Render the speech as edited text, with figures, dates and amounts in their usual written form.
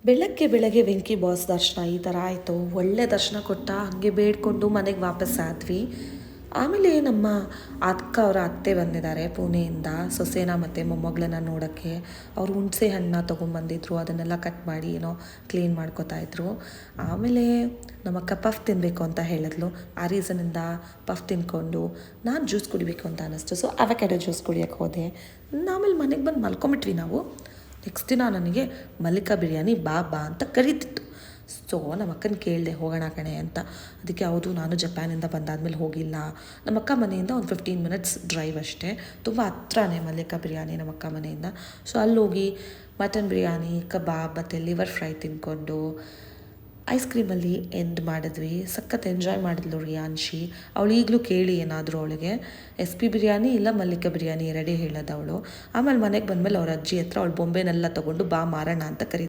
ಬೆಳಗ್ಗೆ ಬೆಳಗ್ಗೆ ವೆಂಕಿ ಬಾಸ್ ದರ್ಶನ ಈ ಥರ ಆಯಿತು. ಒಳ್ಳೆ ದರ್ಶನ ಕೊಟ್ಟ. ಹಾಗೆ ಬೇಡ್ಕೊಂಡು ಮನೆಗೆ ವಾಪಸ್ ಆದ್ವಿ. ಆಮೇಲೆ ನಮ್ಮ ಅಕ್ಕ ಅವರ ಅತ್ತೆ ಬಂದಿದ್ದಾರೆ ಪುಣೆಯಿಂದ ಸೊಸೆನ ಮತ್ತು ಮೊಮ್ಮಗಳನ್ನ ನೋಡೋಕ್ಕೆ. ಅವರು ಹುಣಸೆ ಹಣ್ಣನ್ನ ತೊಗೊಂಬಂದಿದ್ರು, ಅದನ್ನೆಲ್ಲ ಕಟ್ ಮಾಡಿ ಏನೋ ಕ್ಲೀನ್ ಮಾಡ್ಕೋತಾಯಿದ್ರು. ಆಮೇಲೆ ನಮ್ಮ ಅಕ್ಕ ಪಫ್ ತಿನ್ನಬೇಕು ಅಂತ ಹೇಳಿದ್ಲು. ಆ ರೀಸನಿಂದ ಪಫ್ ತಿನ್ಕೊಂಡು ನಾನು ಜ್ಯೂಸ್ ಕುಡಿಬೇಕು ಅಂತ ಅನ್ನಿಸ್ತು. ಸೊ ಅವಕ್ಯಾಡೋ ಜ್ಯೂಸ್ ಕುಡಿಯೋಕ್ಕೆ ಹೋದೆ. ಆಮೇಲೆ ಮನೆಗೆ ಬಂದು ಮಲ್ಕೊಂಬಿಟ್ವಿ ನಾವು. ನೆಕ್ಸ್ಟ್ ದಿನ ನನಗೆ ಮಲ್ಲಿಕಾ ಬಿರಿಯಾನಿ ಬಾ ಬಾ ಅಂತ ಕರೀತಿತ್ತು. ಸೊ ನಮ್ಮ ಅಕ್ಕನ ಕೇಳಿದೆ ಹೋಗೋಣ ಕಣೆ ಅಂತ. ಅದಕ್ಕೆ ಹೌದು ನಾನು ಜಪಾನಿಂದ ಬಂದಾದ್ಮೇಲೆ ಹೋಗಿಲ್ಲ. ನಮ್ಮ ಅಕ್ಕ ಮನೆಯಿಂದ ಒಂದು 15 ಮಿನಿಟ್ಸ್ ಡ್ರೈವ್ ಅಷ್ಟೇ, ತುಂಬ ಹತ್ರನೇ ಮಲ್ಲಿಕಾ ಬಿರಿಯಾನಿ ನಮ್ಮ ಅಕ್ಕ ಮನೆಯಿಂದ. ಸೊ ಅಲ್ಲೋಗಿ ಮಟನ್ ಬಿರಿಯಾನಿ, ಕಬಾಬ್ ಮತ್ತು ಲಿವರ್ ಫ್ರೈ ತಿಂದ್ಕೊಂಡು ಐಸ್ ಕ್ರೀಮಲ್ಲಿ ಎಂಡ್ ಮಾಡಿದ್ವಿ. ಸಖತ್ ಎಂಜಾಯ್ ಮಾಡಿದ್ಲು ರಿಯಾನ್ಶಿ. ಅವಳು ಈಗಲೂ ಕೇಳಿ ಏನಾದರೂ ಅವಳಿಗೆ SP ಬಿರಿಯಾನಿ ಇಲ್ಲ ಮಲ್ಲಿಕಾ ಬಿರಿಯಾನಿ ಎರಡೇ ಹೇಳೋದು ಅವಳು. ಆಮೇಲೆ ಮನೆಗೆ ಬಂದಮೇಲೆ ಅವ್ರ ಅಜ್ಜಿ ಹತ್ರ ಅವಳು ಬೊಂಬೆನೆಲ್ಲ ತೊಗೊಂಡು ಬಾ ಮಾರೋಣ ಅಂತ ಕರೀ